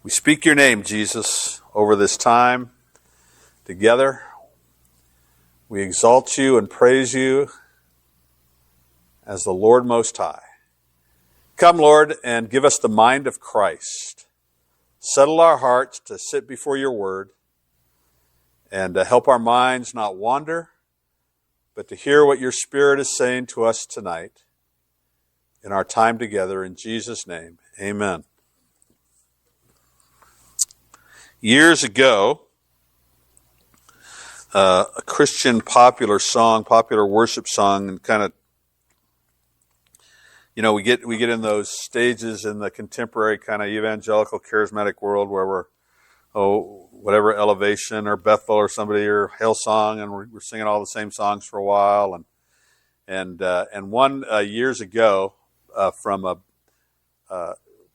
We speak your name, Jesus, over this time together. We exalt you and praise you as the Lord Most High. Come, Lord, and give us the mind of Christ. Settle our hearts to sit before your word and to help our minds not wander, but to hear what your Spirit is saying to us tonight in our time together. In Jesus' name, amen. Years ago, a Christian popular worship song, and kind of, we get in those stages in the contemporary kind of evangelical charismatic world where we're, whatever Elevation or Bethel or somebody or Hillsong, and we're singing all the same songs for a while. And one years ago, from a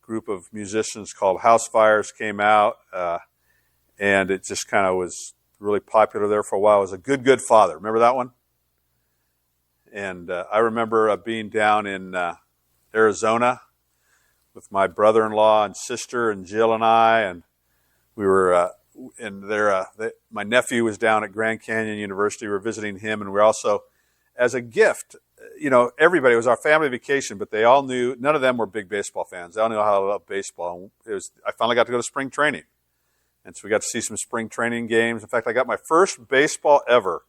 group of musicians called Firehouse came out, and it just kind of was really popular there for a while. It was A Good, Good Father. Remember that one? And I remember being down in Arizona with my brother-in-law and sister and Jill and I, and we were my nephew was down at Grand Canyon University. We were visiting him, and we were also, as a gift, everybody, it was our family vacation, but they all knew, none of them were big baseball fans. They all knew how I love baseball. I finally got to go to spring training. And so we got to see some spring training games. In fact, I got my first baseball ever.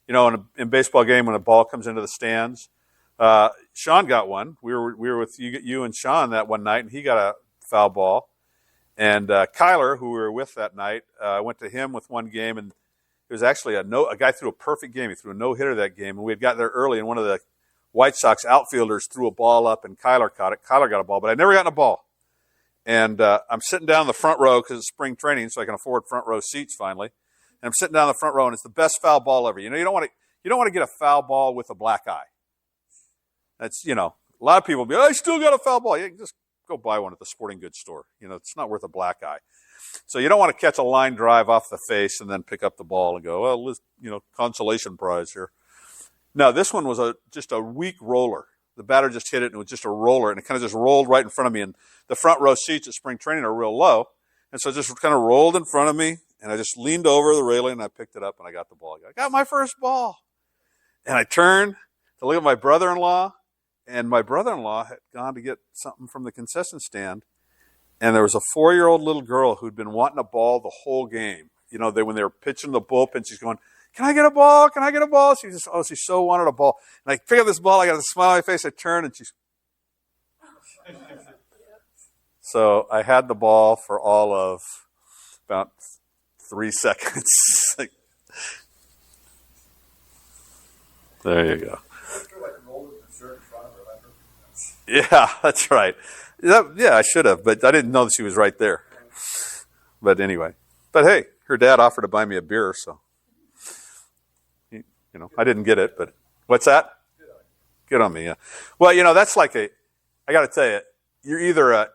In a baseball game when a ball comes into the stands. Sean got one. We were with you and Sean that one night, and he got a foul ball. And Kyler, who we were with that night, I went to him with one game, and it was actually a guy threw a perfect game. He threw a no-hitter that game, and we had got there early, and one of the White Sox outfielders threw a ball up, and Kyler caught it. Kyler got a ball, but I'd never gotten a ball. And I'm sitting down in the front row because it's spring training, so I can afford front row seats finally. And I'm sitting down in the front row, and it's the best foul ball ever. You don't want to get a foul ball with a black eye. That's a lot of people be, I still got a foul ball. You can just go buy one at the sporting goods store. It's not worth a black eye. So you don't want to catch a line drive off the face and then pick up the ball and go, well, consolation prize here. No, this one was just a weak roller. The batter just hit it, and it was just a roller, and it kind of just rolled right in front of me. And the front row seats at spring training are real low, and so it just kind of rolled in front of me, and I just leaned over the railing, and I picked it up, and I got the ball. I got my first ball. And I turned to look at my brother-in-law, and my brother-in-law had gone to get something from the concession stand, and there was a 4-year-old little girl who'd been wanting a ball the whole game. When they were pitching the bullpen, she's going, can I get a ball? Can I get a ball? She so wanted a ball. And I pick up this ball, I got a smile on my face, I turn, and she's... So I had the ball for all of about 3 seconds. There you go. Yeah, that's right. Yeah, I should have, but I didn't know that she was right there. But anyway. But hey, her dad offered to buy me a beer, so... I didn't get it, but what's that? Good on me, yeah. Well, that's like I got to tell you, you're either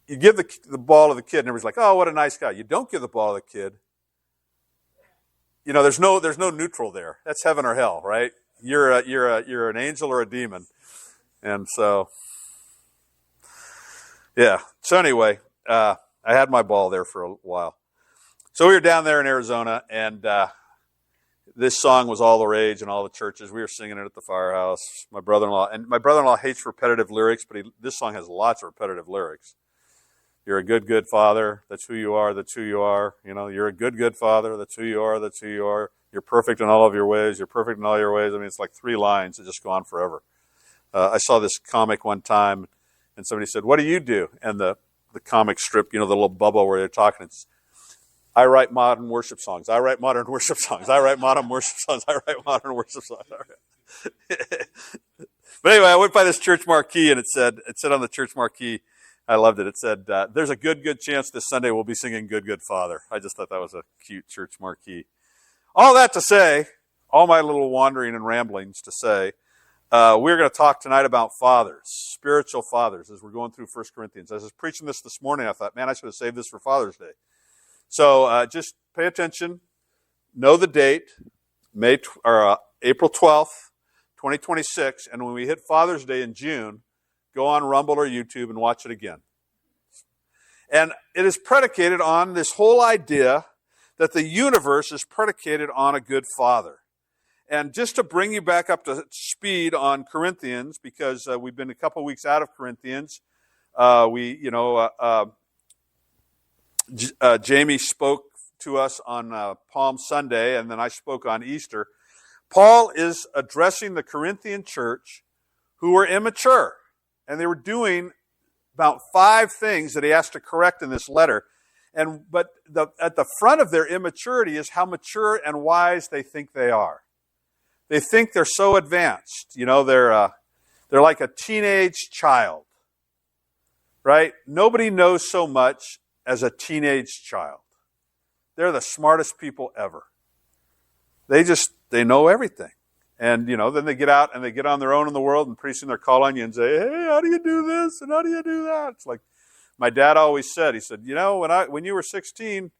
you give the ball to the kid, and everybody's like, oh, what a nice guy. You don't give the ball to the kid. There's no neutral there. That's heaven or hell, right? You're an angel or a demon, and so yeah. So anyway, I had my ball there for a while. So we were down there in Arizona, and this song was all the rage in all the churches. We were singing it at the Firehouse. My brother-in-law hates repetitive lyrics, but this song has lots of repetitive lyrics. You're a good, good father. That's who you are. That's who you are. You're a good, good father. That's who you are. That's who you are. You're perfect in all of your ways. You're perfect in all your ways. I mean, it's like 3 lines that just go on forever. I saw this comic one time, and somebody said, what do you do? And the comic strip, the little bubble where they're talking, it's, I write modern worship songs. I write modern worship songs. I write modern worship songs. I write modern worship songs. But anyway, I went by this church marquee, and it said on the church marquee, I loved it. It said, there's a good chance this Sunday we'll be singing Good, Good Father. I just thought that was a cute church marquee. All that to say, all my little wandering and ramblings to say, we're going to talk tonight about fathers, spiritual fathers, as we're going through 1 Corinthians. As I was preaching this morning, I thought, man, I should have saved this for Father's Day. So just pay attention, know the date, April 12th, 2026, and when we hit Father's Day in June, go on Rumble or YouTube and watch it again. And it is predicated on this whole idea that the universe is predicated on a good Father. And just to bring you back up to speed on Corinthians, because we've been a couple weeks out of Corinthians, Jamie spoke to us on Palm Sunday, and then I spoke on Easter. Paul is addressing the Corinthian church who were immature, and they were doing about 5 things that he has to correct in this letter. But at the front of their immaturity is how mature and wise they think they are. They think they're so advanced. They're like a teenage child, right? Nobody knows so much as a teenage child. They're the smartest people ever. They know everything. And, then they get out and they get on their own in the world, and pretty soon they're call on you and say, hey, how do you do this? And how do you do that? It's like my dad always said. He said, when you were 16,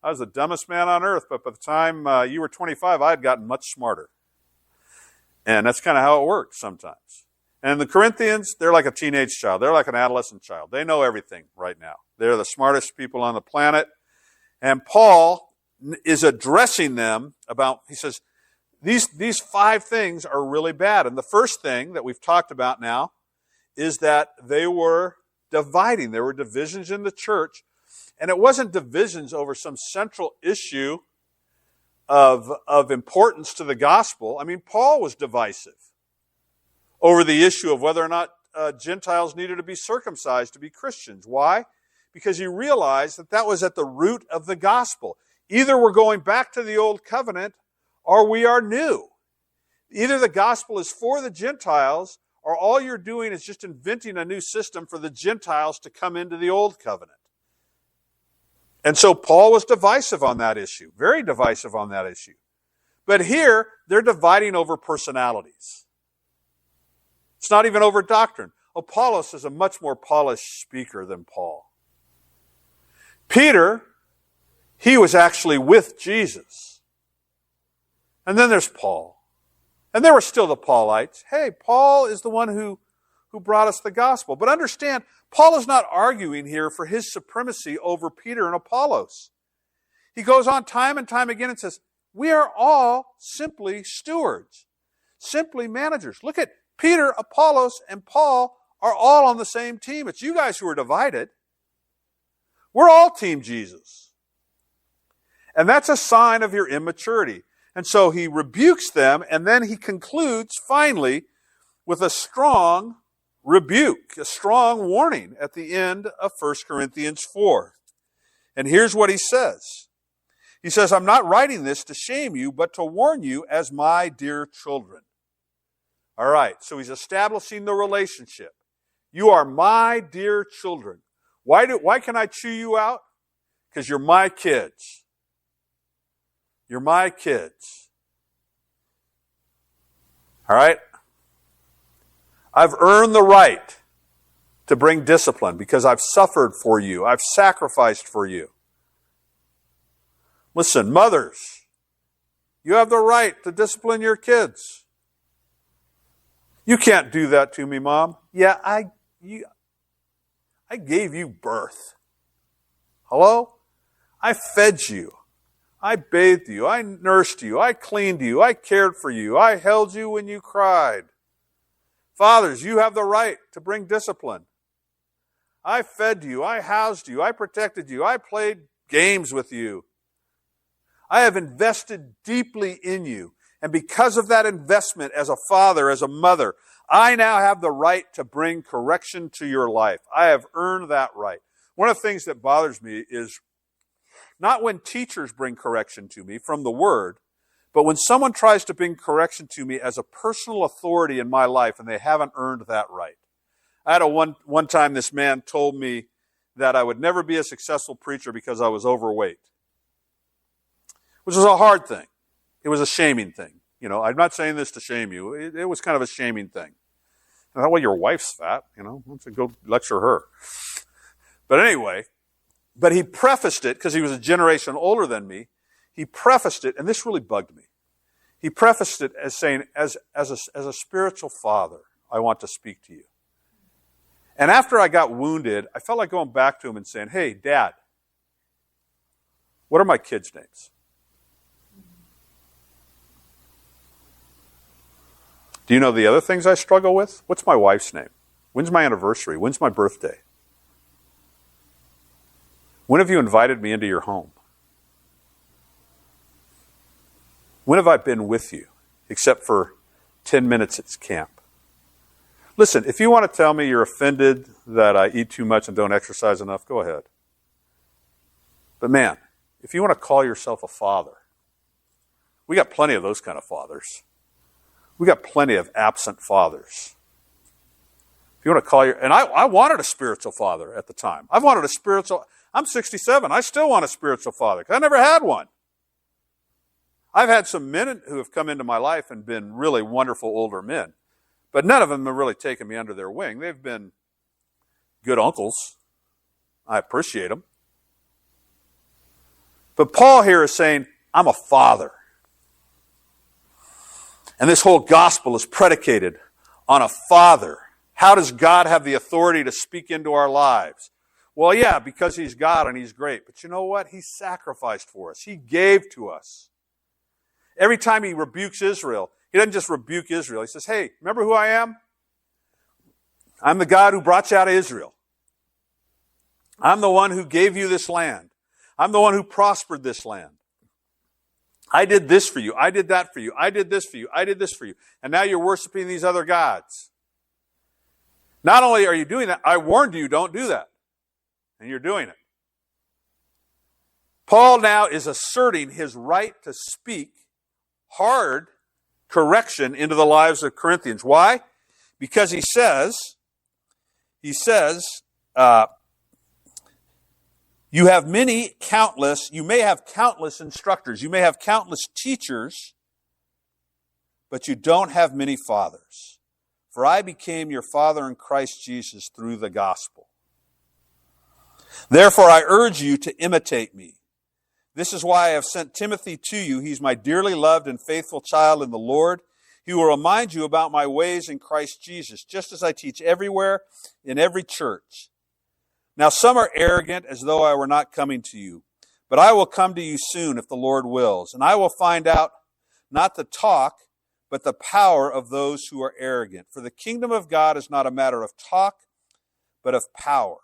I was the dumbest man on earth, but by the time you were 25, I had gotten much smarter. And that's kind of how it works sometimes. And the Corinthians, they're like a teenage child. They're like an adolescent child. They know everything right now. They're the smartest people on the planet. And Paul is addressing them he says, these 5 things are really bad. And the first thing that we've talked about now is that they were dividing. There were divisions in the church. And it wasn't divisions over some central issue of importance to the gospel. I mean, Paul was divisive over the issue of whether or not Gentiles needed to be circumcised to be Christians. Why? Because he realized that was at the root of the gospel. Either we're going back to the old covenant or we are new. Either the gospel is for the Gentiles or all you're doing is just inventing a new system for the Gentiles to come into the old covenant. And so Paul was divisive on that issue, very divisive on that issue. But here, they're dividing over personalities. It's not even over doctrine. Apollos is a much more polished speaker than Paul. Peter, he was actually with Jesus. And then there's Paul. And there were still the Paulites. Hey, Paul is the one who brought us the gospel. But understand, Paul is not arguing here for his supremacy over Peter and Apollos. He goes on time and time again and says, we are all simply stewards, simply managers. Look at Peter, Apollos, and Paul are all on the same team. It's you guys who are divided. We're all Team Jesus. And that's a sign of your immaturity. And so he rebukes them, and then he concludes finally with a strong rebuke, a strong warning at the end of 1 Corinthians 4. And here's what he says. He says, I'm not writing this to shame you, but to warn you as my dear children. All right, so he's establishing the relationship. You are my dear children. Why can I chew you out? Because you're my kids. You're my kids. All right? I've earned the right to bring discipline because I've suffered for you. I've sacrificed for you. Listen, mothers, you have the right to discipline your kids. You can't do that to me, Mom. Yeah, I gave you birth. Hello? I fed you. I bathed you. I nursed you. I cleaned you. I cared for you. I held you when you cried. Fathers, you have the right to bring discipline. I fed you. I housed you. I protected you. I played games with you. I have invested deeply in you. And because of that investment as a father, as a mother, I now have the right to bring correction to your life. I have earned that right. One of the things that bothers me is not when teachers bring correction to me from the Word, but when someone tries to bring correction to me as a personal authority in my life and they haven't earned that right. I had one time this man told me that I would never be a successful preacher because I was overweight, which was a hard thing. It was a shaming thing. You know, I'm not saying this to shame you. It was kind of a shaming thing. I thought, well, your wife's fat. You know, why don't you go lecture her? But anyway, but he prefaced it, because he was a generation older than me, he prefaced it, and this really bugged me. He prefaced it as saying, as a spiritual father, I want to speak to you. And after I got wounded, I felt like going back to him and saying, hey, Dad, what are my kids' names? Do you know the other things I struggle with? What's my wife's name? When's my anniversary? When's my birthday? When have you invited me into your home? When have I been with you, except for 10 minutes at camp? Listen, if you want to tell me you're offended that I eat too much and don't exercise enough, go ahead. But man, if you want to call yourself a father, we got plenty of those kind of fathers. We got plenty of absent fathers. If you want to call your, and I wanted a spiritual father at the time. I'm 67. I still want a spiritual father because I never had one. I've had some men who have come into my life and been really wonderful older men, but none of them have really taken me under their wing. They've been good uncles. I appreciate them. But Paul here is saying, I'm a father. And this whole gospel is predicated on a father. How does God have the authority to speak into our lives? Well, yeah, because he's God and he's great. But you know what? He sacrificed for us. He gave to us. Every time he rebukes Israel, he doesn't just rebuke Israel. He says, hey, remember who I am? I'm the God who brought you out of Israel. I'm the one who gave you this land. I'm the one who prospered this land. I did this for you. I did that for you. I did this for you. I did this for you. And now you're worshiping these other gods. Not only are you doing that, I warned you, don't do that. And you're doing it. Paul now is asserting his right to speak hard correction into the lives of Corinthians. Why? Because he says, you may have countless instructors, you may have countless teachers, but you don't have many fathers. For I became your father in Christ Jesus through the gospel. Therefore I urge you to imitate me. This is why I have sent Timothy to you. He's my dearly loved and faithful child in the Lord. He will remind you about my ways in Christ Jesus, just as I teach everywhere in every church. Now some are arrogant as though I were not coming to you, but I will come to you soon if the Lord wills, and I will find out not the talk, but the power of those who are arrogant. For the kingdom of God is not a matter of talk, but of power.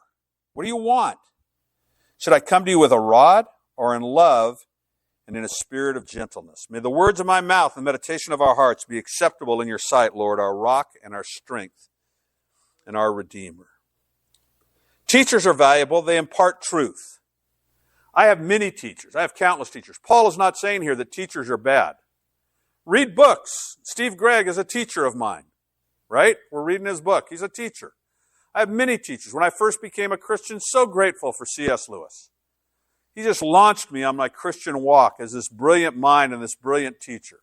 What do you want? Should I come to you with a rod, or in love and in a spirit of gentleness? May the words of my mouth and the meditation of our hearts be acceptable in your sight, Lord, our rock and our strength and our Redeemer. Teachers are valuable. They impart truth. I have many teachers. I have countless teachers. Paul is not saying here that teachers are bad. Read books. Steve Gregg is a teacher of mine, right? We're reading his book. He's a teacher. I have many teachers. When I first became a Christian, so grateful for C.S. Lewis. He just launched me on my Christian walk as this brilliant mind and this brilliant teacher.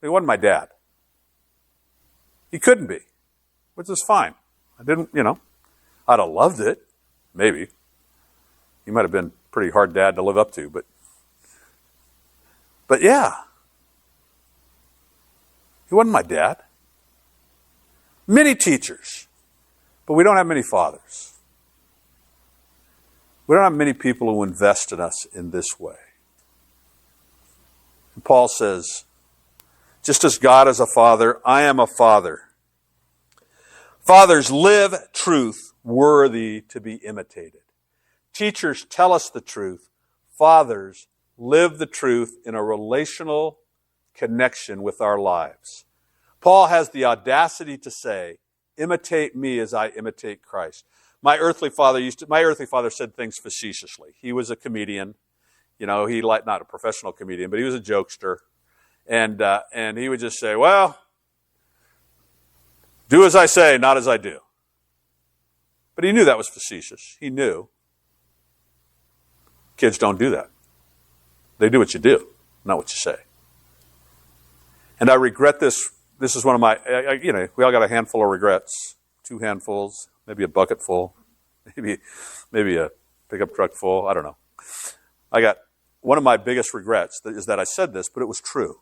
He wasn't my dad. He couldn't be, which is fine. I didn't, I'd have loved it, maybe. He might have been a pretty hard dad to live up to, but yeah. He wasn't my dad. Many teachers, but we don't have many fathers. We don't have many people who invest in us in this way. And Paul says, just as God is a father, I am a father. Fathers live truth worthy to be imitated. Teachers tell us the truth. Fathers live the truth in a relational connection with our lives. Paul has the audacity to say, imitate me as I imitate Christ. My earthly father said things facetiously. He was a comedian, not a professional comedian, but he was a jokester. And he would just say, well, do as I say, not as I do. But he knew that was facetious. He knew. Kids don't do that. They do what you do, not what you say. And I regret this. This is one of my, we all got a handful of regrets. 2 handfuls, maybe a bucket full, maybe a pickup truck full. I don't know. I got one of my biggest regrets is that I said this, but it was true.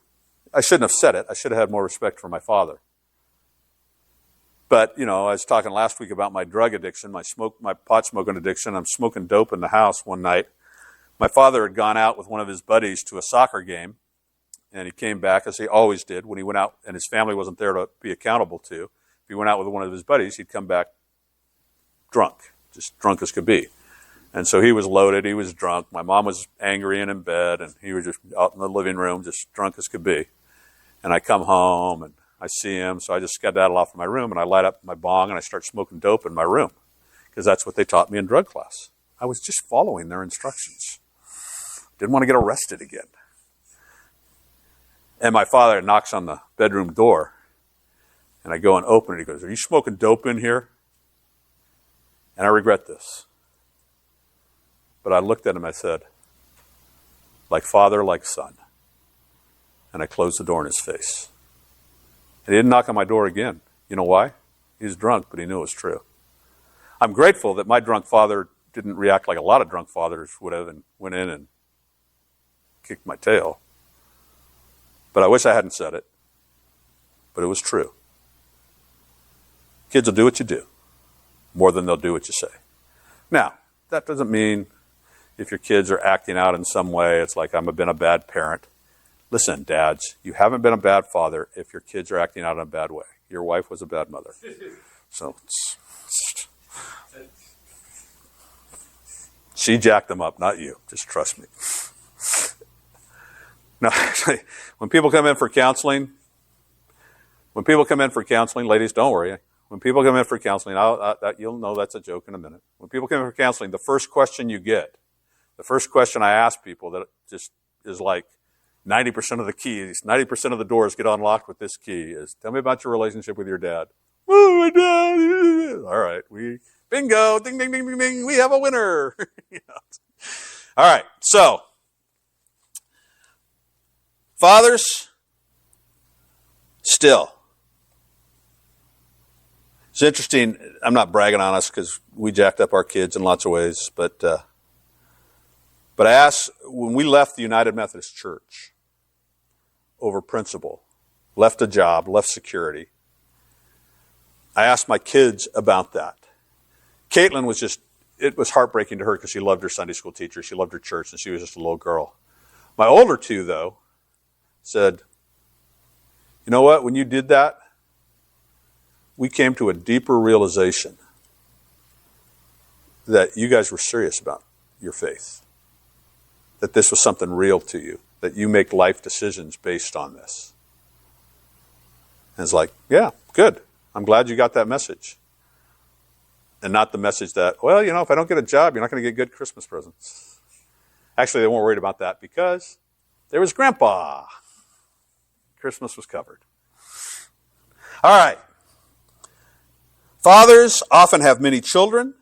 I shouldn't have said it. I should have had more respect for my father. But, I was talking last week about my drug addiction, my pot smoking addiction. I'm smoking dope in the house one night. My father had gone out with one of his buddies to a soccer game, and he came back, as he always did, when he went out, and his family wasn't there to be accountable to. If he went out with one of his buddies, he'd come back drunk, just drunk as could be. And so he was loaded, he was drunk. My mom was angry and in bed, and he was just out in the living room, just drunk as could be. And I come home, and I see him, so I just skedaddle off from my room, and I light up my bong, and I start smoking dope in my room, because that's what they taught me in drug class. I was just following their instructions. Didn't want to get arrested again. And my father knocks on the bedroom door, and I go and open it. He goes, "Are you smoking dope in here?" And I regret this. But I looked at him, I said, "Like father, like son." And I closed the door in his face. And he didn't knock on my door again. You know why? He was drunk, but he knew it was true. I'm grateful that my drunk father didn't react like a lot of drunk fathers would have and went in and kicked my tail. But I wish I hadn't said it. But it was true. Kids will do what you do more than they'll do what you say. Now, that doesn't mean if your kids are acting out in some way, it's like I've been a bad parent. Listen, dads, you haven't been a bad father if your kids are acting out in a bad way. Your wife was a bad mother. So she jacked them up, not you. Just trust me. No, actually, when people come in for counseling, ladies, don't worry. When people come in for counseling, you'll know that's a joke in a minute. When people come in for counseling, the first question you get, the first question I ask people that just is like 90% of the keys, 90% of the doors get unlocked with this key is, "Tell me about your relationship with your dad." "Oh, my dad." All right, bingo, ding, ding, ding, ding, ding, we have a winner. All right, so fathers, still. It's interesting. I'm not bragging on us because we jacked up our kids in lots of ways, but I asked, when we left the United Methodist Church over principle, left a job, left security, I asked my kids about that. Caitlin it was heartbreaking to her because she loved her Sunday school teacher, she loved her church, and she was just a little girl. My older two, though, said, "You know what, when you did that, we came to a deeper realization that you guys were serious about your faith, that this was something real to you, that you make life decisions based on this." And it's like, yeah, good. I'm glad you got that message. And not the message that, well, if I don't get a job, you're not going to get good Christmas presents. Actually, they weren't worried about that because there was Grandpa. Christmas was covered. All right. Fathers often have many children,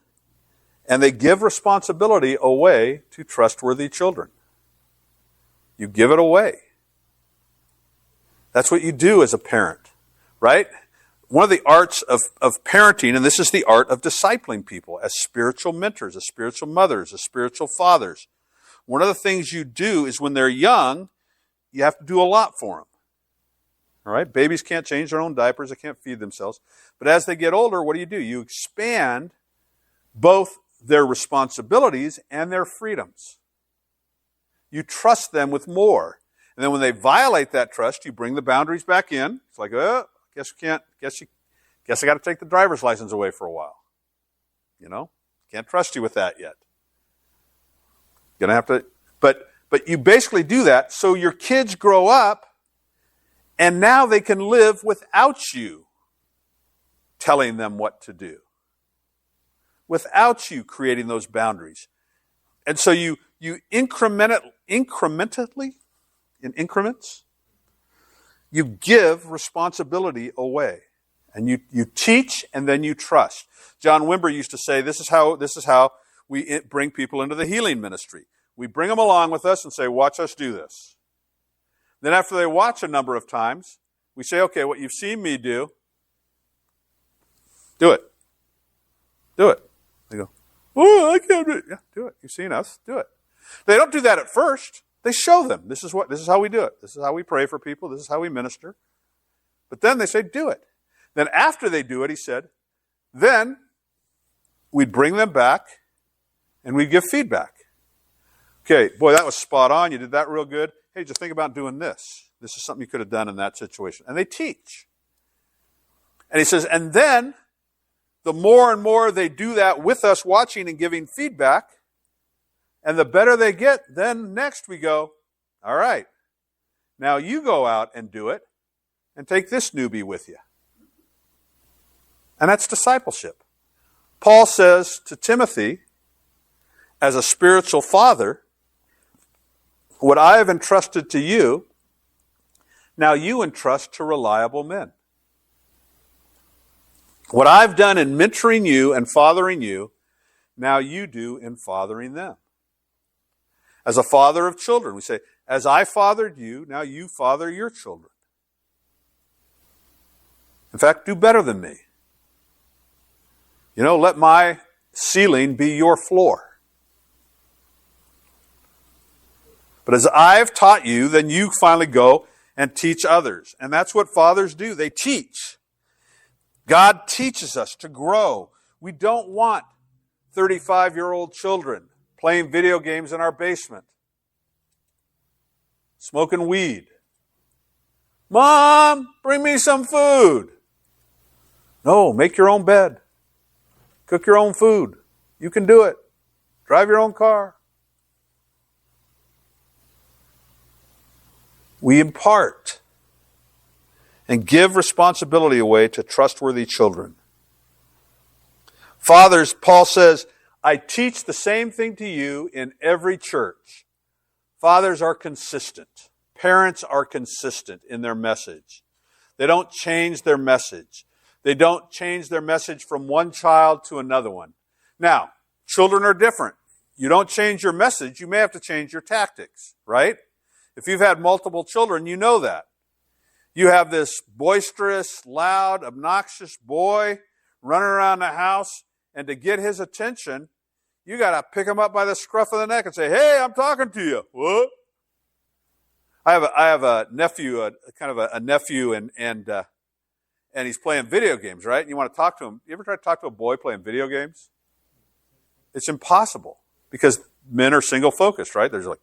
and they give responsibility away to trustworthy children. You give it away. That's what you do as a parent, right? One of the arts of parenting, and this is the art of discipling people as spiritual mentors, as spiritual mothers, as spiritual fathers. One of the things you do is when they're young, you have to do a lot for them. All right? Babies can't change their own diapers. They can't feed themselves. But as they get older, what do? You expand both their responsibilities and their freedoms. You trust them with more. And then when they violate that trust, you bring the boundaries back in. It's like, guess I got to take the driver's license away for a while. Can't trust you with that yet. Gonna have to, but you basically do that so your kids grow up and now they can live without you telling them what to do, without you creating those boundaries. And so you incrementally, in increments, you give responsibility away. And you teach and then you trust. John Wimber used to say, this is how we bring people into the healing ministry. We bring them along with us and say, watch us do this. Then after they watch a number of times, we say, okay, what you've seen me do it. Do it. They go, oh, I can't do it. Yeah, do it. You've seen us. Do it. They don't do that at first. They show them. This is how we do it. This is how we pray for people. This is how we minister. But then they say, do it. Then after they do it, he said, then we'd bring them back and we'd give feedback. Okay, boy, that was spot on. You did that real good. Hey, just think about doing this. This is something you could have done in that situation. And they teach. And he says, and then the more and more they do that with us watching and giving feedback, and the better they get, then next we go, all right, now you go out and do it and take this newbie with you. And that's discipleship. Paul says to Timothy, as a spiritual father, what I have entrusted to you, now you entrust to reliable men. What I've done in mentoring you and fathering you, now you do in fathering them. As a father of children, we say, as I fathered you, now you father your children. In fact, do better than me. Let my ceiling be your floor. But as I've taught you, then you finally go and teach others. And that's what fathers do. They teach. God teaches us to grow. We don't want 35-year-old children playing video games in our basement, smoking weed. Mom, bring me some food. No, make your own bed. Cook your own food. You can do it. Drive your own car. We impart and give responsibility away to trustworthy children. Fathers, Paul says, I teach the same thing to you in every church. Fathers are consistent. Parents are consistent in their message. They don't change their message. They don't change their message from one child to another one. Now, children are different. You don't change your message, you may have to change your tactics, right? If you've had multiple children, you know that. You have this boisterous, loud, obnoxious boy running around the house, and to get his attention, you got to pick him up by the scruff of the neck and say, hey, I'm talking to you. What? I have a nephew, a nephew, and he's playing video games, right? And you want to talk to him. You ever try to talk to a boy playing video games? It's impossible because men are single focused, right? There's like,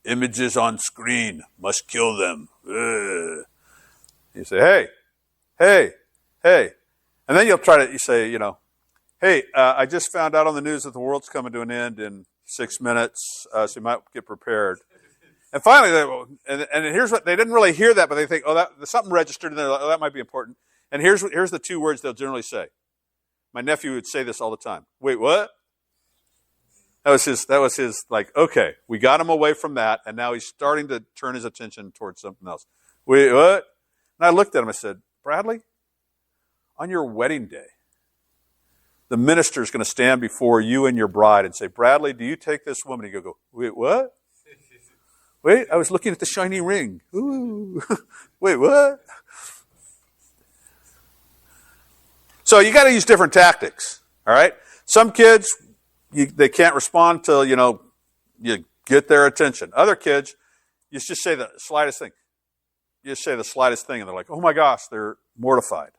images on screen, must kill them. Ugh. You say, hey. And then you say, hey, I just found out on the news that the world's coming to an end in 6 minutes, so you might get prepared. And finally, and here's what, they didn't really hear that, but they think, something registered in there, that might be important. And here's the two words they'll generally say. My nephew would say this all the time. Wait, what? That was his, like, okay, we got him away from that, and now he's starting to turn his attention towards something else. Wait, what? And I looked at him, I said, Bradley, on your wedding day, the minister is going to stand before you and your bride and say, Bradley, do you take this woman? And you go, wait, what? Wait, I was looking at the shiny ring. Ooh. Wait, what? So you got to use different tactics, all right? Some kids, they can't respond till, you get their attention. Other kids, you just say the slightest thing. You just say the slightest thing, and they're like, oh my gosh, they're mortified.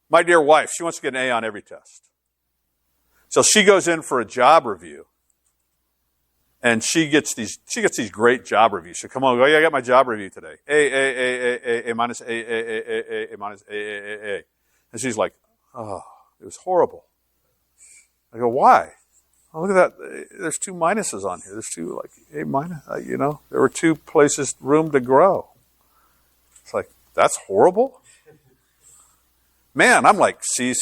My dear wife, she wants to get an A on every test. So she goes in for a job review, and she gets these great job reviews. So come on, I got my job review today. A minus, A minus, A. And she's like, oh, it was horrible. I go, why? Oh, look at that. There's 2 minuses on here. There's 2, like, A minus, there were 2 places, room to grow. It's like, that's horrible? Man, I'm like, C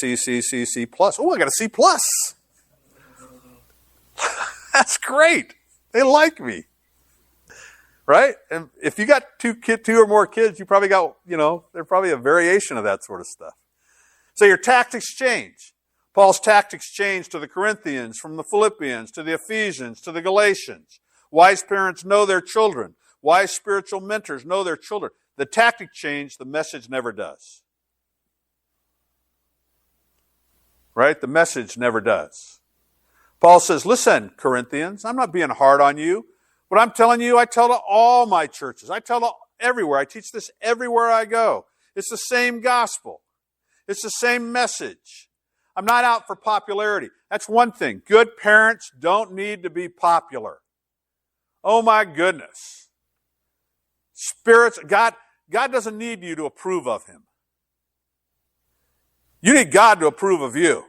plus. Oh, I got a C plus. That's great. They like me. Right? And if you got 2 or more kids, you probably got, there's probably a variation of that sort of stuff. So your tactics change. Paul's tactics changed to the Corinthians, from the Philippians, to the Ephesians, to the Galatians. Wise parents know their children. Wise spiritual mentors know their children. The tactic changed, the message never does. Right? The message never does. Paul says, listen, Corinthians, I'm not being hard on you. What I'm telling you, I tell to all my churches. I tell to everywhere. I teach this everywhere I go. It's the same gospel. It's the same message. I'm not out for popularity. That's one thing. Good parents don't need to be popular. Oh my goodness. God doesn't need you to approve of Him. You need God to approve of you.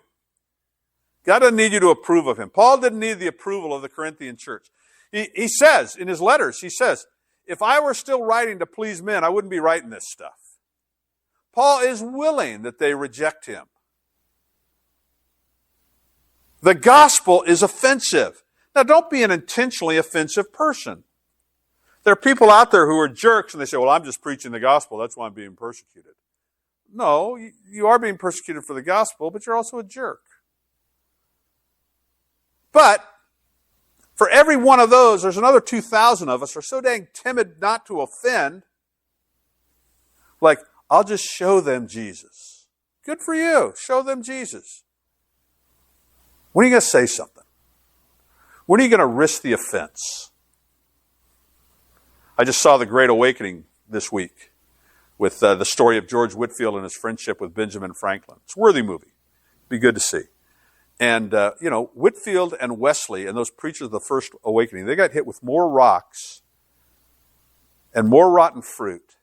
God doesn't need you to approve of Him. Paul didn't need the approval of the Corinthian church. He says, in his letters, he says, if I were still writing to please men, I wouldn't be writing this stuff. Paul is willing that they reject him. The gospel is offensive. Now, don't be an intentionally offensive person. There are people out there who are jerks and they say, well, I'm just preaching the gospel. That's why I'm being persecuted. No, you are being persecuted for the gospel, but you're also a jerk. But for every one of those, there's another 2,000 of us who are so dang timid not to offend. Like, I'll just show them Jesus. Good for you. Show them Jesus. When are you going to say something? When are you going to risk the offense? I just saw The Great Awakening this week with the story of George Whitefield and his friendship with Benjamin Franklin. It's a worthy movie. Be good to see. And, Whitefield and Wesley and those preachers of the First Awakening, they got hit with more rocks and more rotten fruit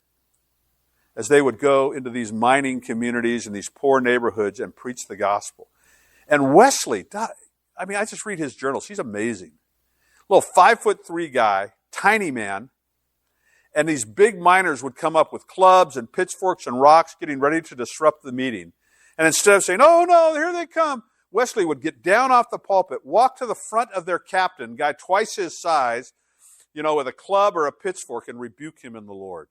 as they would go into these mining communities and these poor neighborhoods and preach the gospel. And Wesley, I just read his journals. He's amazing. Little 5'3" guy, tiny man. And these big miners would come up with clubs and pitchforks and rocks getting ready to disrupt the meeting. And instead of saying, oh no, here they come, Wesley would get down off the pulpit, walk to the front of their captain, guy twice his size, with a club or a pitchfork, and rebuke him in the Lord.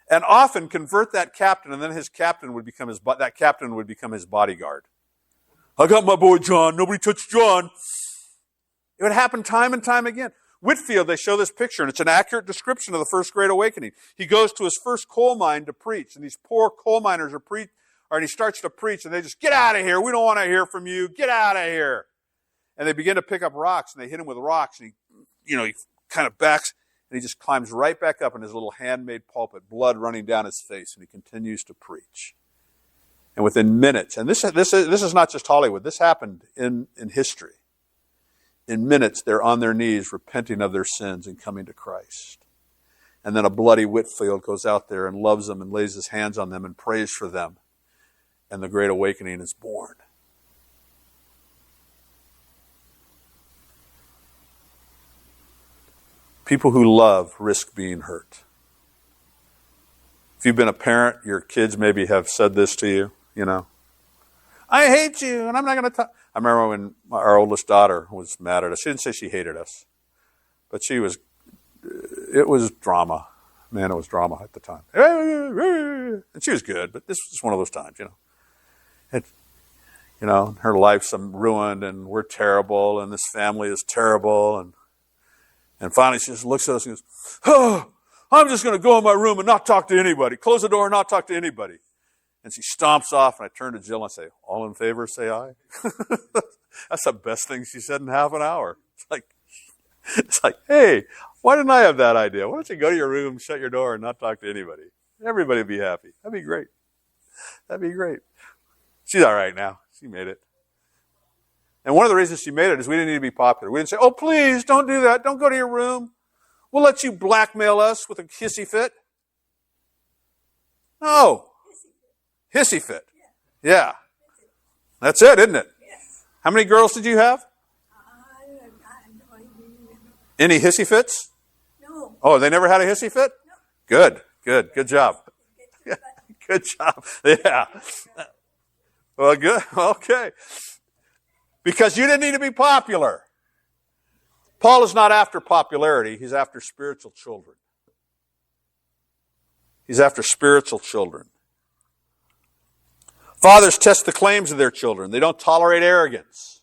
And often convert that captain, and then that captain would become his bodyguard. I got my boy John. Nobody touched John. It would happen time and time again. Whitefield, they show this picture, and it's an accurate description of the First Great Awakening. He goes to his first coal mine to preach, and these poor coal miners and he starts to preach, and they just, get out of here. We don't want to hear from you. Get out of here. And they begin to pick up rocks, and they hit him with rocks, and he kind of backs, and he just climbs right back up in his little handmade pulpit, blood running down his face, and he continues to preach. And within minutes, and this is not just Hollywood, this happened in history. In minutes, they're on their knees, repenting of their sins and coming to Christ. And then a bloody Whitefield goes out there and loves them and lays his hands on them and prays for them. And the Great Awakening is born. People who love risk being hurt. If you've been a parent, your kids maybe have said this to you, I hate you, and I'm not going to talk. I remember when our oldest daughter was mad at us. She didn't say she hated us, but it was drama. Man, it was drama at the time. And she was good, but this was just one of those times, her life's ruined, and we're terrible, and this family is terrible, and finally she just looks at us and goes, oh, I'm just going to go in my room and not talk to anybody. Close the door and not talk to anybody. And she stomps off, and I turn to Jill and I say, all in favor, say aye. That's the best thing she said in half an hour. It's like, hey, why didn't I have that idea? Why don't you go to your room, shut your door, and not talk to anybody? Everybody would be happy. That'd be great. She's all right now. She made it. And one of the reasons she made it is we didn't need to be popular. We didn't say, oh, please, don't do that. Don't go to your room. We'll let you blackmail us with a hissy fit. No. Hissy fit. Yeah. That's it, isn't it? How many girls did you have? Any hissy fits? No. Oh, they never had a hissy fit? No. Good job. Good job. Yeah. Well, good. Okay. Because you didn't need to be popular. Paul is not after popularity. He's after spiritual children. He's after spiritual children. Fathers test the claims of their children. They don't tolerate arrogance.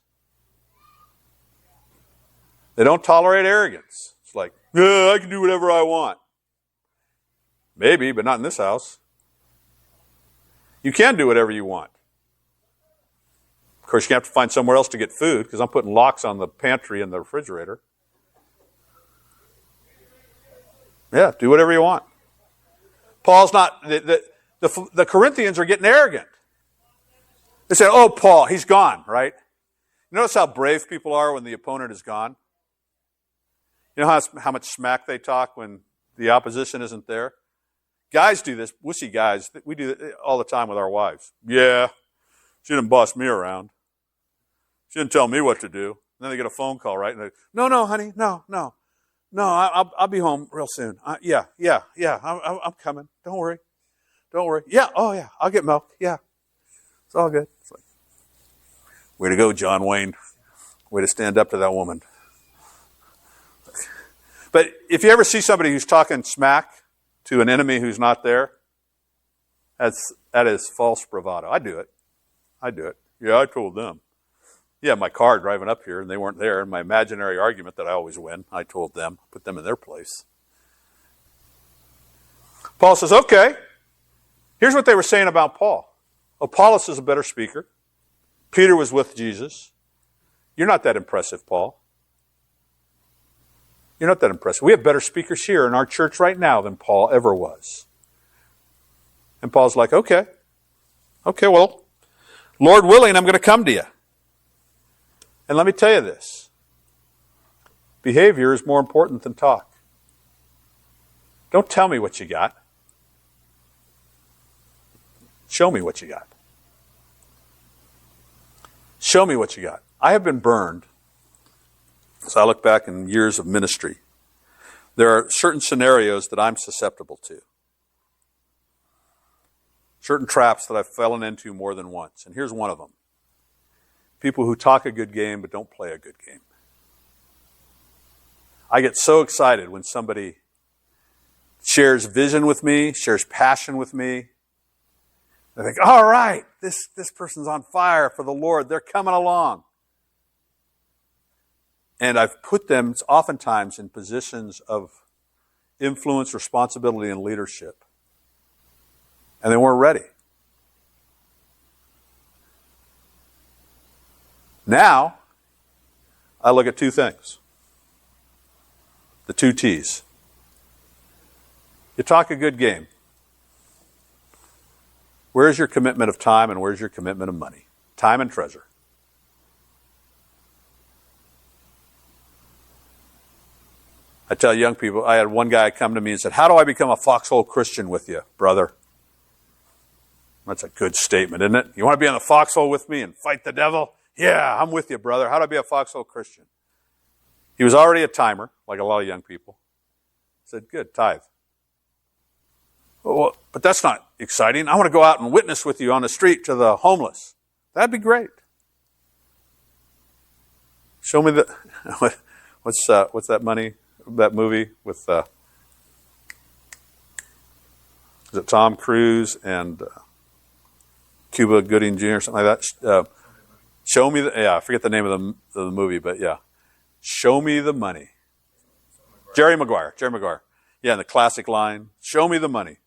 It's like, I can do whatever I want. Maybe, but not in this house. You can do whatever you want. Of course, you have to find somewhere else to get food, because I'm putting locks on the pantry and the refrigerator. Yeah, do whatever you want. Paul's not... The Corinthians are getting arrogant. They say, oh, Paul, he's gone, right? You notice how brave people are when the opponent is gone? You know how much smack they talk when the opposition isn't there? Guys do this, wussy guys. We do it all the time with our wives. Yeah, she didn't boss me around. She didn't tell me what to do. And then they get a phone call, right? And they, no, honey, no. I'll be home real soon. Yeah. I'm coming. Don't worry. Yeah. Oh yeah. I'll get milk. Yeah. It's all good. It's like, way to go, John Wayne. Way to stand up to that woman. But if you ever see somebody who's talking smack to an enemy who's not there, that is false bravado. I do it. Yeah, I told them. Yeah, my car driving up here and they weren't there. And my imaginary argument that I always win, I told them, put them in their place. Paul says, okay, here's what they were saying about Paul. Apollos is a better speaker. Peter was with Jesus. You're not that impressive, Paul. You're not that impressive. We have better speakers here in our church right now than Paul ever was. And Paul's like, okay, well, Lord willing, I'm going to come to you. And let me tell you this. Behavior is more important than talk. Don't tell me what you got. Show me what you got. Show me what you got. I have been burned. As I look back in years of ministry, there are certain scenarios that I'm susceptible to. Certain traps that I've fallen into more than once. And here's one of them. People who talk a good game but don't play a good game. I get so excited when somebody shares vision with me, shares passion with me. I think, all right, this person's on fire for the Lord. They're coming along. And I've put them oftentimes in positions of influence, responsibility, and leadership. And they weren't ready. Now, I look at two things. The two T's. You talk a good game. Where's your commitment of time and where's your commitment of money? Time and treasure. I tell young people, I had one guy come to me and said, how do I become a foxhole Christian with you, brother? That's a good statement, isn't it? You want to be on the foxhole with me and fight the devil? Yeah, I'm with you, brother. How do I be a foxhole Christian? He was already a timer, like a lot of young people. I said, good, tithe. Well, but that's not exciting. I want to go out and witness with you on the street to the homeless. That'd be great. Show me the, what's that money? That movie with is it Tom Cruise and Cuba Gooding Jr. or something like that? Show me I forget the name of the movie, but yeah. Show me the money. Jerry Maguire. Yeah, and the classic line, show me the money.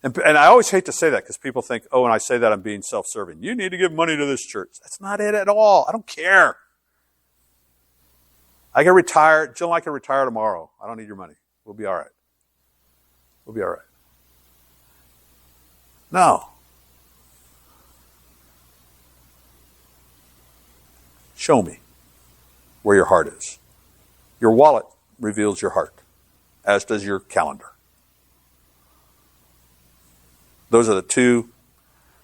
And I always hate to say that because people think, oh, when I say that I'm being self-serving. You need to give money to this church. That's not it at all. I don't care. I can retire. Jill and I can retire tomorrow. I don't need your money. We'll be all right. No. Show me where your heart is. Your wallet reveals your heart, as does your calendar. Those are the two,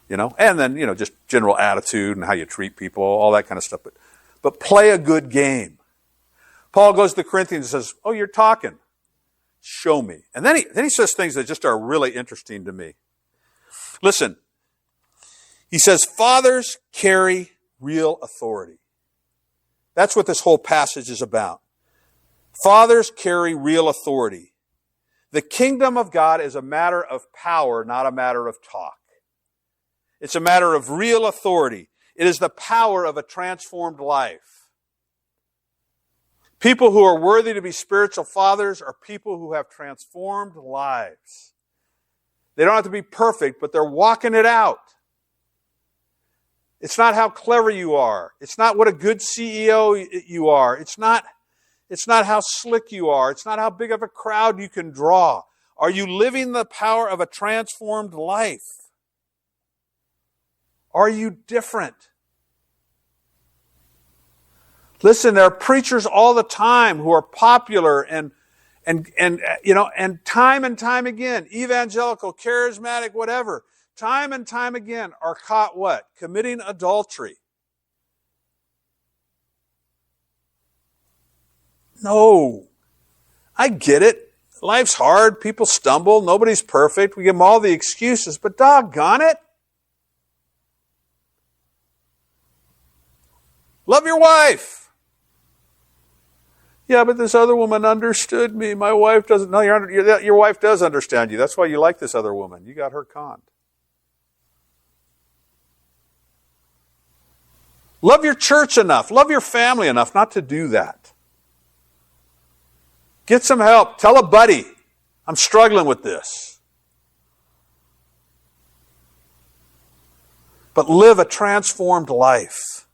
and then, just general attitude and how you treat people, all that kind of stuff. But play a good game. Paul goes to the Corinthians and says, oh, you're talking. Show me. And then he says things that just are really interesting to me. Listen, he says, fathers carry real authority. That's what this whole passage is about. Fathers carry real authority. The kingdom of God is a matter of power, not a matter of talk. It's a matter of real authority. It is the power of a transformed life. People who are worthy to be spiritual fathers are people who have transformed lives. They don't have to be perfect, but they're walking it out. It's not how clever you are. It's not what a good CEO you are. It's not how slick you are. It's not how big of a crowd you can draw. Are you living the power of a transformed life? Are you different? Listen, there are preachers all the time who are popular and time and time again, evangelical, charismatic, whatever, time and time again are caught what? Committing adultery. No. I get it. Life's hard. People stumble. Nobody's perfect. We give them all the excuses, but doggone it. Love your wife. Yeah, but this other woman understood me. My wife doesn't. No, your wife does understand you. That's why you like this other woman. You got her conned. Love your church enough. Love your family enough not to do that. Get some help. Tell a buddy, I'm struggling with this. But live a transformed life.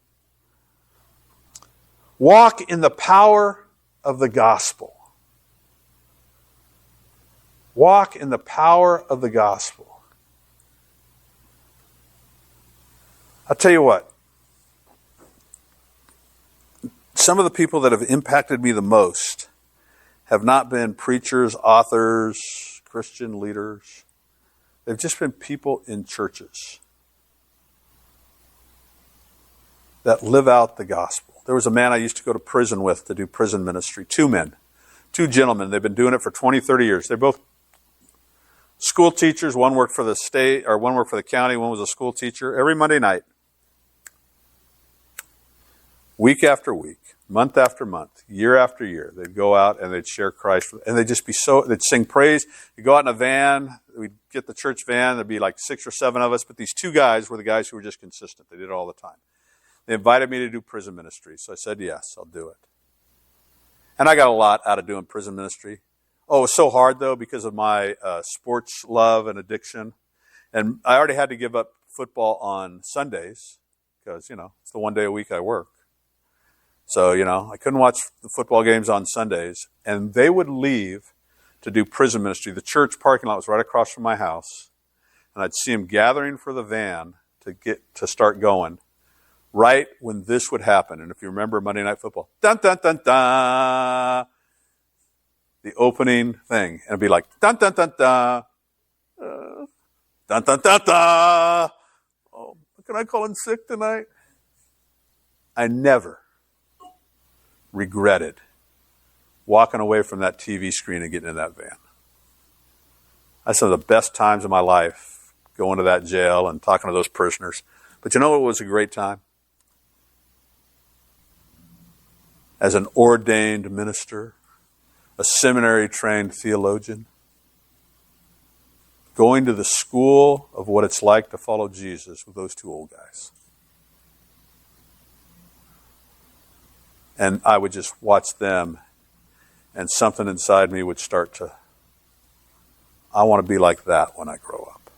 Walk in the power of the gospel. Walk in the power of the gospel. I'll tell you what. Some of the people that have impacted me the most have not been preachers, authors, Christian leaders. They've just been people in churches that live out the gospel. There was a man I used to go to prison with to do prison ministry. Two men, two gentlemen. They've been doing it for 20, 30 years. They're both school teachers. One worked for the state, or one worked for the county. One was a school teacher. Every Monday night, week after week, month after month, year after year, they'd go out and they'd share Christ. And they'd just be they'd sing praise. They'd go out in a van. We'd get the church van. There'd be like 6 or 7 of us. But these two guys were the guys who were just consistent. They did it all the time. They invited me to do prison ministry. So I said, yes, I'll do it. And I got a lot out of doing prison ministry. Oh, it was so hard, though, because of my sports love and addiction. And I already had to give up football on Sundays because, it's the one day a week I work. So, I couldn't watch the football games on Sundays. And they would leave to do prison ministry. The church parking lot was right across from my house. And I'd see them gathering for the van to start going right when this would happen. And if you remember Monday Night Football, dun, dun, dun, dun, the opening thing. And it'd be like, dun, dun, dun, dun, dun, dun, dun, dun. Oh, can I call in sick tonight? I never regretted walking away from that TV screen and getting in that van. That's some of the best times of my life, going to that jail and talking to those prisoners. But you know what was a great time? As an ordained minister, a seminary-trained theologian, going to the school of what it's like to follow Jesus with those two old guys. And I would just watch them, and something inside me would start to, I want to be like that when I grow up.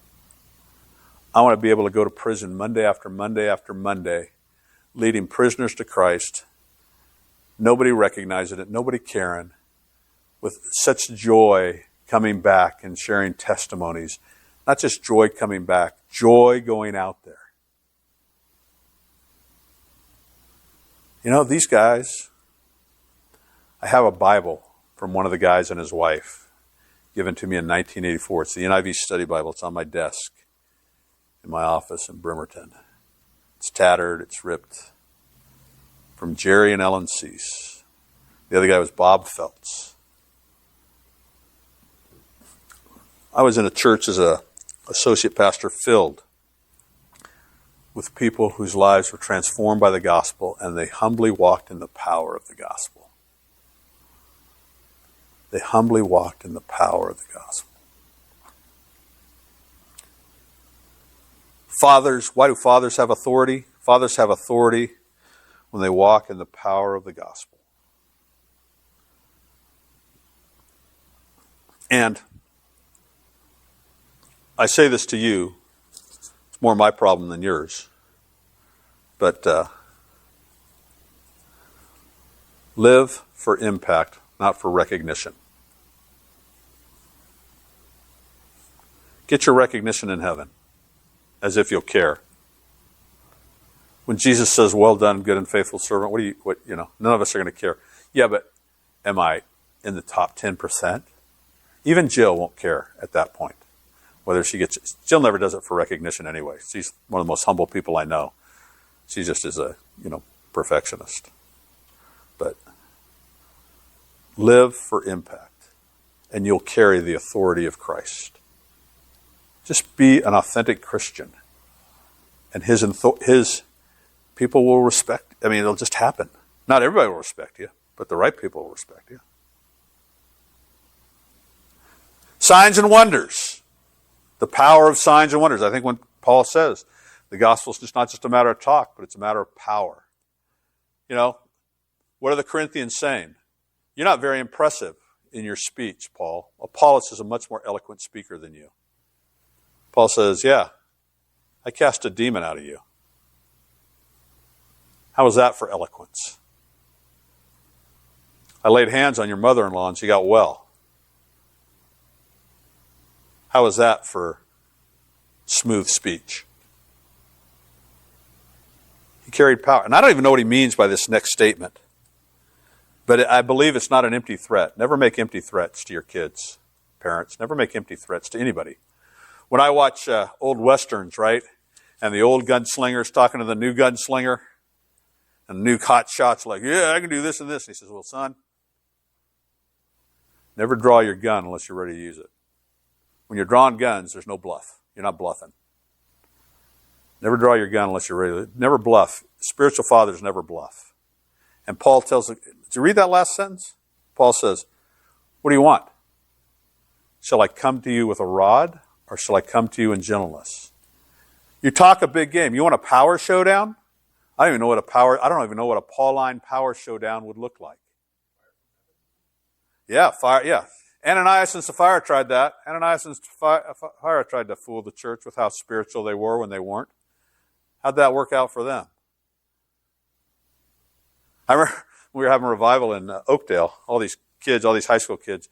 I want to be able to go to prison Monday after Monday after Monday, leading prisoners to Christ, nobody recognizing it, nobody caring, with such joy coming back and sharing testimonies. Not just joy coming back, joy going out there. These guys, I have a Bible from one of the guys and his wife, given to me in 1984. It's the NIV Study Bible. It's on my desk in my office in Bremerton. It's tattered, it's ripped. From Jerry and Ellen Cease. The other guy was Bob Feltz. I was in a church as an associate pastor filled with people whose lives were transformed by the gospel, and they humbly walked in the power of the gospel. They humbly walked in the power of the gospel. Fathers, why do fathers have authority? Fathers have authority when they walk in the power of the gospel. And I say this to you, it's more my problem than yours, but live for impact, not for recognition. Get your recognition in heaven, as if you'll care. When Jesus says, "Well done, good and faithful servant," none of us are going to care. Yeah, but am I in the top 10%? Even Jill won't care at that point. Whether she gets, Jill never does it for recognition anyway. She's one of the most humble people I know. She just is a, perfectionist. But live for impact, and you'll carry the authority of Christ. Just be an authentic Christian, and his people will respect. It'll just happen. Not everybody will respect you, but the right people will respect you. Signs and wonders. The power of signs and wonders. I think when Paul says the gospel is just not just a matter of talk, but it's a matter of power. What are the Corinthians saying? You're not very impressive in your speech, Paul. Apollos is a much more eloquent speaker than you. Paul says, yeah, I cast a demon out of you. How was that for eloquence? I laid hands on your mother-in-law and she got well. How was that for smooth speech? He carried power. And I don't even know what he means by this next statement. But I believe it's not an empty threat. Never make empty threats to your kids, parents. Never make empty threats to anybody. When I watch old Westerns, right, and the old gunslinger's talking to the new gunslinger, and the new hot shot's like, yeah, I can do this and this. And he says, well, son, never draw your gun unless you're ready to use it. When you're drawing guns, there's no bluff. You're not bluffing. Never draw your gun unless you're ready. Never bluff. Spiritual fathers never bluff. And Paul tells, did you read that last sentence? Paul says, what do you want? Shall I come to you with a rod, or shall I come to you in gentleness? You talk a big game. You want a power showdown? I don't even know what a Pauline power showdown would look like. Yeah, fire. Yeah, Ananias and Sapphira tried that. Ananias and Sapphira tried to fool the church with how spiritual they were when they weren't. How'd that work out for them? I remember we were having a revival in Oakdale. All these high school kids,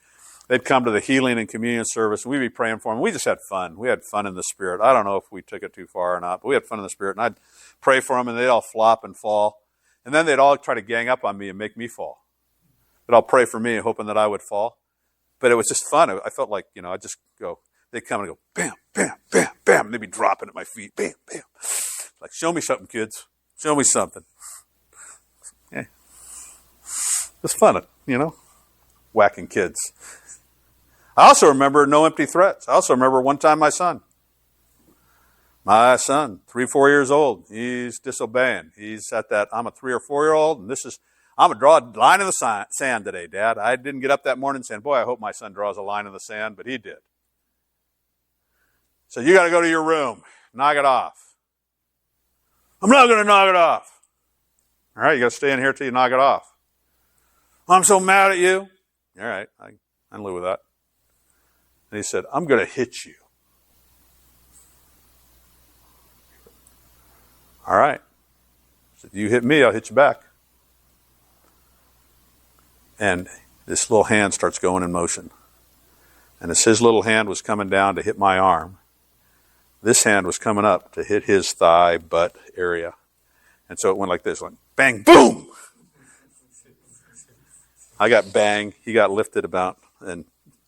they'd come to the healing and communion service, and we'd be praying for them. We just had fun. We had fun in the Spirit. I don't know if we took it too far or not, but we had fun in the Spirit. And I'd pray for them, and they'd all flop and fall. And then they'd all try to gang up on me and make me fall. But I'll pray for me, hoping that I would fall. But it was just fun. I felt like, I'd just go, they'd come and go, bam, bam, bam, bam. And they'd be dropping at my feet, bam, bam. Like, show me something, kids. Show me something. Yeah. It's fun, whacking kids. I also remember no empty threats. I also remember one time my son, 3-4 years old, he's disobeying. He's at that, I'm a 3 or 4 year old, and I'm going to draw a line in the sand today, Dad. I didn't get up that morning saying, boy, I hope my son draws a line in the sand, but he did. So you got to go to your room, knock it off. I'm not going to knock it off. All right, you got to stay in here till you knock it off. I'm so mad at you. All right, I can live with that. And he said, I'm going to hit you. All right. He said, you hit me, I'll hit you back. And this little hand starts going in motion. And as his little hand was coming down to hit my arm, this hand was coming up to hit his thigh, butt area. And so it went like this, went bang, boom! I got bang. He got lifted about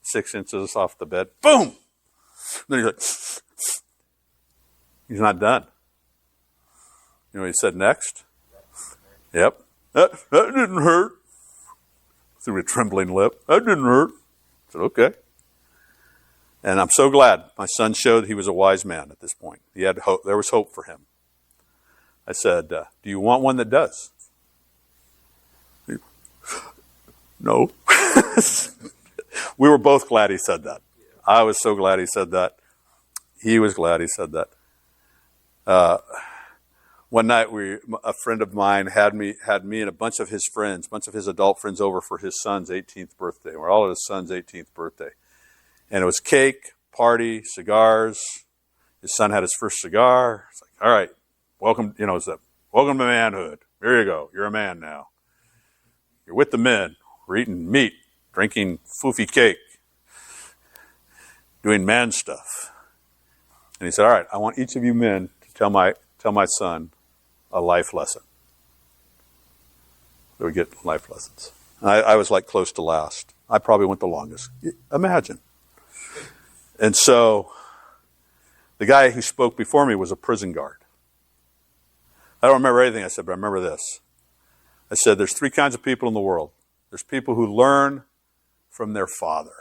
6 inches off the bed. Boom! Then he's like, he's not done. You know what he said next? Yep. That didn't hurt. Through a trembling lip. That didn't hurt. I said, okay. And I'm so glad my son showed he was a wise man at this point. He had hope. There was hope for him. I said, do you want one that does? No. We were both glad he said that. I was so glad he said that. He was glad he said that. One night, a friend of mine had me and a bunch of his adult friends over for his son's 18th birthday. We're all at his son's 18th birthday. And it was cake, party, cigars. His son had his first cigar. It's like, all right, welcome, welcome to manhood. Here you go. You're a man now. You're with the men. We're eating meat, drinking foofy cake, doing man stuff. And he said, all right, I want each of you men to tell my son a life lesson. So we get life lessons. And I was like close to last. I probably went the longest. Imagine. And so the guy who spoke before me was a prison guard. I don't remember anything I said, but I remember this. I said, there's three kinds of people in the world. There's people who learn from their father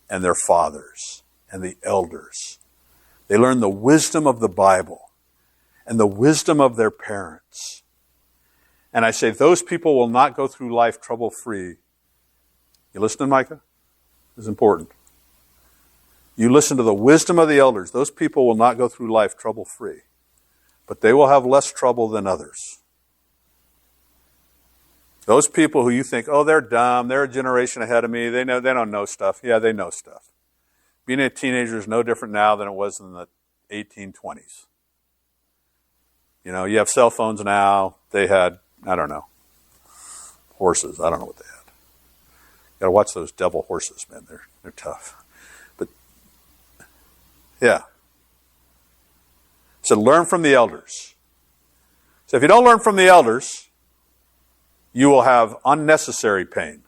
and their fathers and the elders. They learn the wisdom of the Bible and the wisdom of their parents. And I say, those people will not go through life trouble-free. You listening, Micah? This is important. You listen to the wisdom of the elders. Those people will not go through life trouble-free. But they will have less trouble than others. Those people who you think, oh, they're dumb, they're a generation ahead of me, they don't know stuff. Yeah, they know stuff. Being a teenager is no different now than it was in the 1820s. You know, you have cell phones now. They had, I don't know, horses. I don't know what they had. You got to watch those devil horses, man. They're tough. But, yeah. So learn from the elders. So if you don't learn from the elders, you will have unnecessary pain.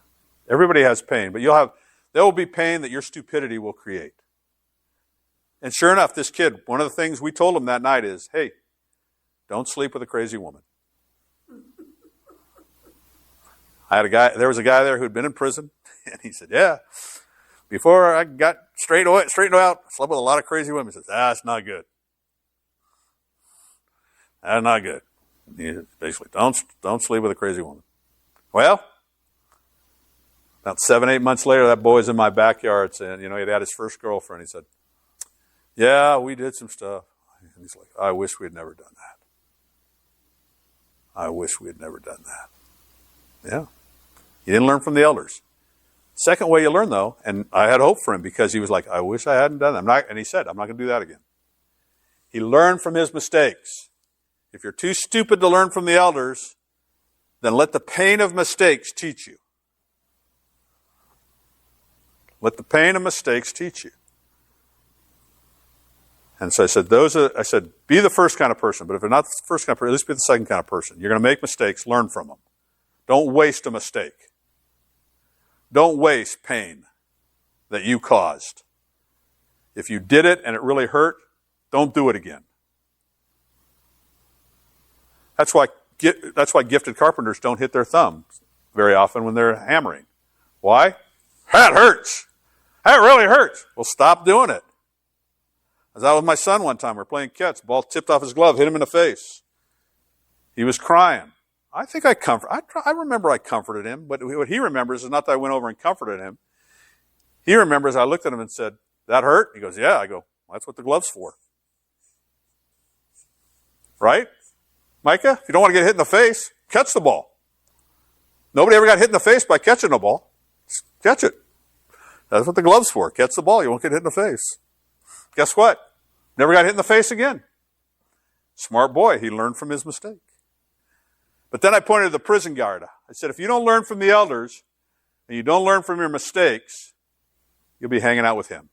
Everybody has pain, but there will be pain that your stupidity will create. And sure enough, this kid, one of the things we told him that night is, hey, don't sleep with a crazy woman. There was a guy there who'd been in prison, and he said, yeah, before I got straightened out, I slept with a lot of crazy women. He says, that's not good. That's not good. Basically, don't sleep with a crazy woman. Well, about 7-8 months later, that boy's in my backyard saying, he'd had his first girlfriend. He said, yeah, we did some stuff. And he's like, I wish we had never done that. I wish we had never done that. Yeah. He didn't learn from the elders. Second way you learn, though, and I had hope for him because he was like, I wish I hadn't done that. And he said, I'm not going to do that again. He learned from his mistakes. If you're too stupid to learn from the elders, then let the pain of mistakes teach you. Let the pain of mistakes teach you. And so I said, be the first kind of person, but if you're not the first kind of person, at least be the second kind of person. You're going to make mistakes, learn from them. Don't waste a mistake. Don't waste pain that you caused. If you did it and it really hurt, don't do it again. That's why gifted carpenters don't hit their thumbs very often when they're hammering. Why? That hurts. That really hurts. Well, stop doing it. I was out with my son one time. We were playing catch. Ball tipped off his glove, hit him in the face. He was crying. I remember I comforted him, but what he remembers is not that I went over and comforted him. He remembers I looked at him and said, that hurt? He goes, yeah. I go, well, that's what the glove's for. Right? Micah, if you don't want to get hit in the face, catch the ball. Nobody ever got hit in the face by catching a ball. Just catch it. That's what the glove's for. Catch the ball. You won't get hit in the face. Guess what? Never got hit in the face again. Smart boy. He learned from his mistake. But then I pointed to the prison guard. I said, if you don't learn from the elders and you don't learn from your mistakes, you'll be hanging out with him.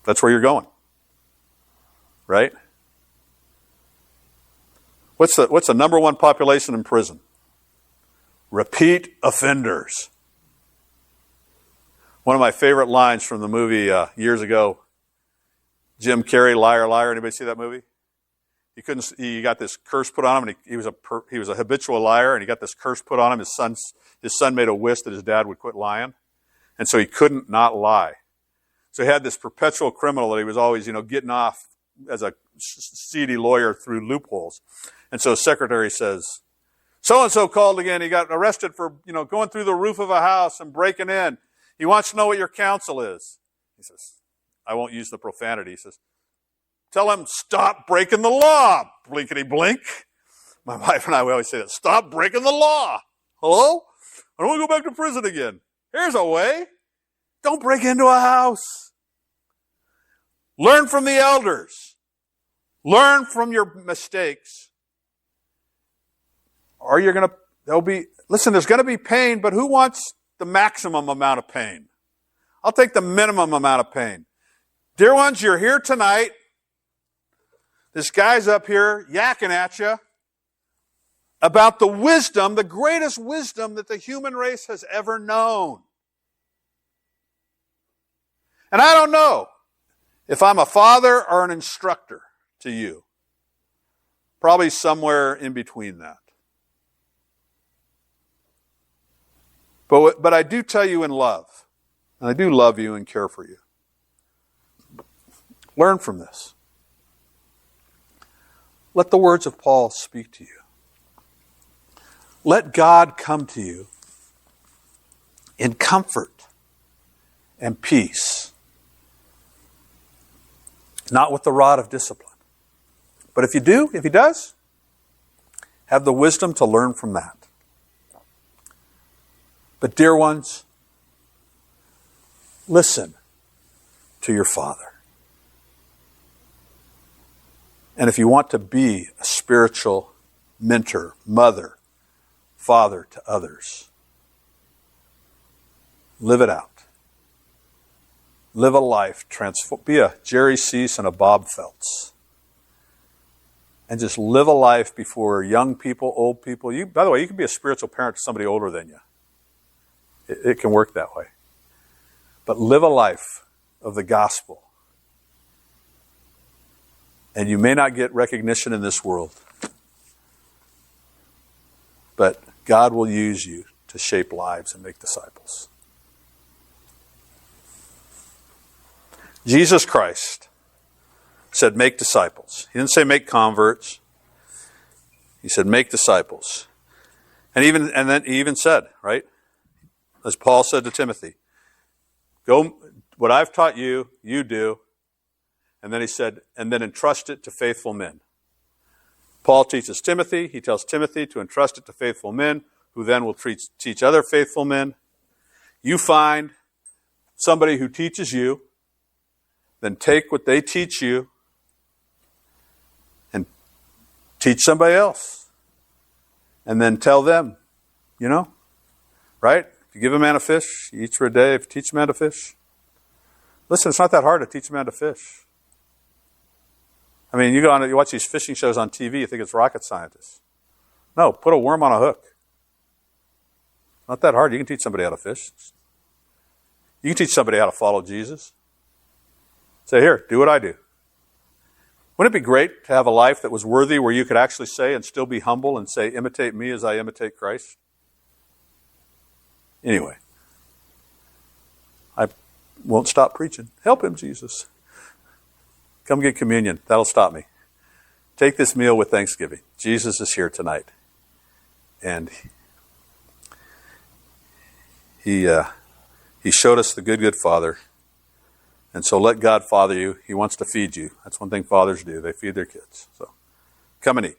That's where you're going. Right? What's the number one population in prison? Repeat offenders. One of my favorite lines from the movie years ago, Jim Carrey, Liar, Liar. Anybody see that movie? He got this curse put on him, and he was a habitual liar, and he got this curse put on him. His son made a wish that his dad would quit lying, and so he couldn't not lie. So he had this perpetual criminal that he was always, getting off as a seedy lawyer through loopholes. And so his secretary says, so-and-so called again. He got arrested for, going through the roof of a house and breaking in. He wants to know what your counsel is. He says, I won't use the profanity. He says, tell him, stop breaking the law. Blinkety blink. My wife and I, we always say that. Stop breaking the law. Hello? I don't want to go back to prison again. Here's a way. Don't break into a house. Learn from the elders. Learn from your mistakes. Or you're going to, there's going to be pain, but who wants the maximum amount of pain? I'll take the minimum amount of pain. Dear ones, you're here tonight. This guy's up here yakking at you about the wisdom, the greatest wisdom that the human race has ever known. And I don't know if I'm a father or an instructor to you. Probably somewhere in between that. But I do tell you in love, and I do love you and care for you. Learn from this. Let the words of Paul speak to you. Let God come to you in comfort and peace, not with the rod of discipline. But if he does, have the wisdom to learn from that. But dear ones, listen to your Father. And if you want to be a spiritual mentor, mother, father to others, live it out. Live a life, be a Jerry Cease and a Bob Feltz. And just live a life before young people, old people. By the way, you can be a spiritual parent to somebody older than you. It can work that way. But live a life of the gospel. And you may not get recognition in this world, but God will use you to shape lives and make disciples. Jesus Christ said, make disciples. He didn't say make converts. He said, make disciples. And then he even said, right, as Paul said to Timothy, go, what I've taught you, you do. And then he said, and then entrust it to faithful men. Paul teaches Timothy. He tells Timothy to entrust it to faithful men, who then will teach other faithful men. You find somebody who teaches you, then take what they teach you and teach somebody else. And then tell them, right? If you give a man a fish, he eats for a day. If you teach a man to fish. Listen, it's not that hard to teach a man to fish. I mean, you watch these fishing shows on TV, you think it's rocket scientists. No, put a worm on a hook. Not that hard. You can teach somebody how to fish. You can teach somebody how to follow Jesus. Say, here, do what I do. Wouldn't it be great to have a life that was worthy where you could actually say and still be humble and say, imitate me as I imitate Christ? Anyway, I won't stop preaching. Help him, Jesus. Come get communion. That'll stop me. Take this meal with thanksgiving. Jesus is here tonight. And he showed us the good Father. And so let God father you. He wants to feed you. That's one thing fathers do. They feed their kids. So come and eat.